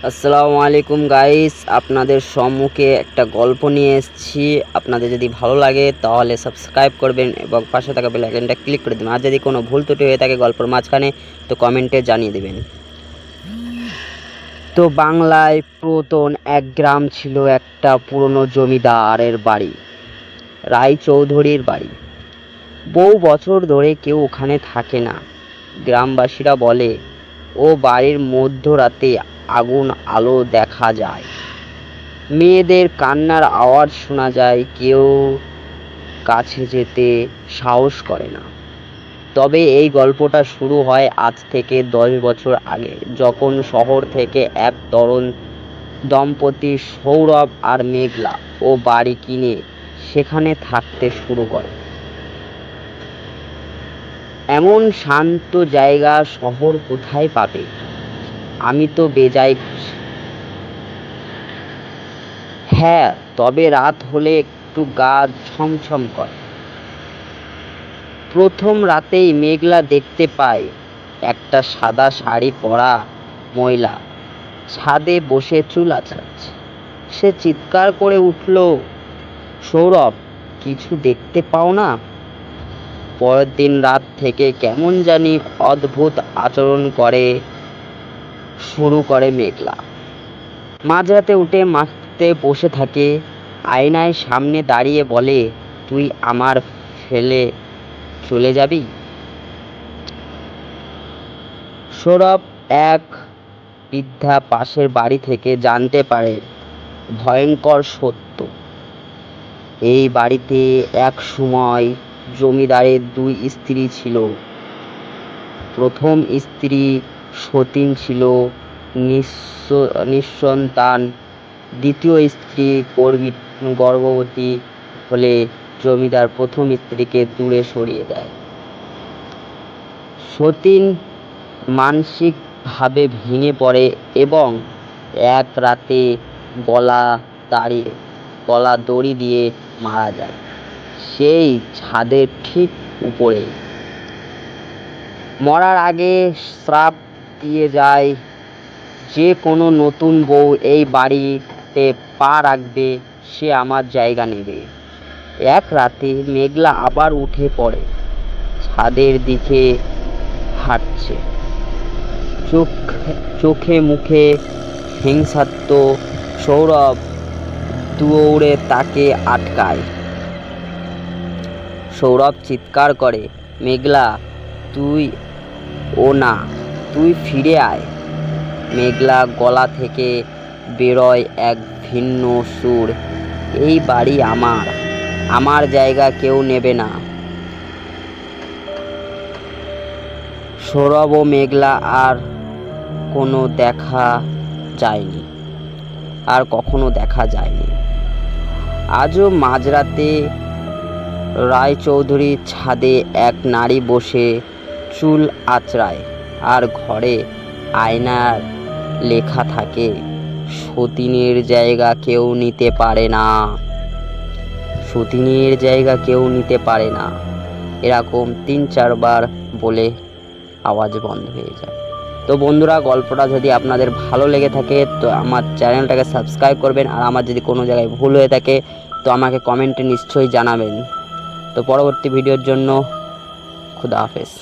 আসসালামু আলাইকুম গাইস, আপনাদের সম্মুখে একটা গল্প নিয়ে এসেছি। আপনাদের যদি ভালো লাগে তাহলে সাবস্ক্রাইব করবেন এবং পাশে থাকা বেল আইকনটা ক্লিক করে দেবেন। আর যদি কোনো ভুল ত্রুটি হয়ে থাকে গল্পের মাঝখানে তো কমেন্টে জানিয়ে দেবেন। তো বাংলায় পুরাতন এক গ্রাম ছিল একটা পুরনো জমিদারের বাড়ি, রায়চৌধুরীর বাড়ি। বহু বছর ধরে কেউ ওখানে থাকে না। গ্রামবাসীরা বলে ও বাড়ির মধ্যরাতে আগুন আলো দেখা যায়, মেয়েদের কান্নার আওয়াজ শোনা যায়। কেউ কাছে যেতে সাহস করে না। তবে এই গল্পটা শুরু হয় আজ থেকে 10 বছর আগে, যখন শহর থেকে এক তরুণ দম্পতি সৌরভ আর মেঘলা ও বাড়ি কিনে সেখানে থাকতে শুরু করে। এমন শান্ত জায়গা শহর কোথায় পাবে? আমি তো বেজায় খুশি। হ্যাঁ, তবে রাত হলে একটু গা ছমছম করে। প্রথম রাতেই মেঘলা দেখতে পায় একটা সাদা শাড়ি পরা মহিলা ছাদে বসে চুল আঁচড়াচ্ছে। সে চিৎকার করে উঠল, সৌরভ, কিছু দেখতে পাও না? পরের দিন রাত থেকে কেমন জানি অদ্ভুত আচরণ শুরু করে মেঘলা। মাঝরাতে উঠে মাঠতে বসে থাকে, আয়নায় সামনে দাঁড়িয়ে বলে, তুই আমার ফেলে চলে যাবি? সৌরভ এক বৃদ্ধা পাশের বাড়ি থেকে জানতে পারে ভয়ঙ্কর সত্য। এই বাড়িতে এক সময় জমিদারের 2 স্ত্রী ছিল। প্রথম স্ত্রী সতীন ছিল নিঃসন্তান। দ্বিতীয় স্ত্রী গর্ভবতী হলে জমিদার প্রথম স্ত্রীকে দূরে সরিয়ে দেয়। সতীন মানসিকভাবে ভেঙে পড়ে এবং এক রাতে গলা দড়ি দিয়ে মারা যায়, সেই ছাদের ঠিক উপরে। মরার আগে শ্রাপ দিয়ে যায়, যে কোনো নতুন বউ এই বাড়িতে পা রাখবে সে আমার জায়গা নেবে। এক রাতে মেঘলা আবার উঠে পড়ে, ছাদের দিকে হাঁটছে, চোখে মুখে হিংসাত্ম। সৌরভ দৌড়ে তাকে আটকায়। সৌরভ চিৎকার করে, মেঘলা, তুই ও না, তুই ফিরে আয়। মেঘলা গলা থেকে বেরোয় এক ভিন্ন সুর, এই বাড়ি আমার জায়গা কেউ নেবে না। সৌরভ ও মেঘলা আর কখনো দেখা যায়নি। আজও মাঝরাতে রায়চৌধুরীর ছাদে এক নারী বসে চুল আঁচড়ায়, আর ঘরে আয়নার লেখা থাকে, সতীনের জায়গা কেউ নিতে পারে না, সতীনের জায়গা কেউ নিতে পারে না। এরকম 3-4 বার বলে আওয়াজ বন্ধ হয়ে যায়। তো বন্ধুরা, গল্পটা যদি আপনাদের ভালো লেগে থাকে তো আমার চ্যানেলটাকে সাবস্ক্রাইব করবেন, আর আমার যদি কোনো জায়গায় ভুল হয়ে থাকে তো আমাকে কমেন্টে নিশ্চয়ই জানাবেন। তো পরবর্তী ভিডিওর জন্য খুদা হাফেজ।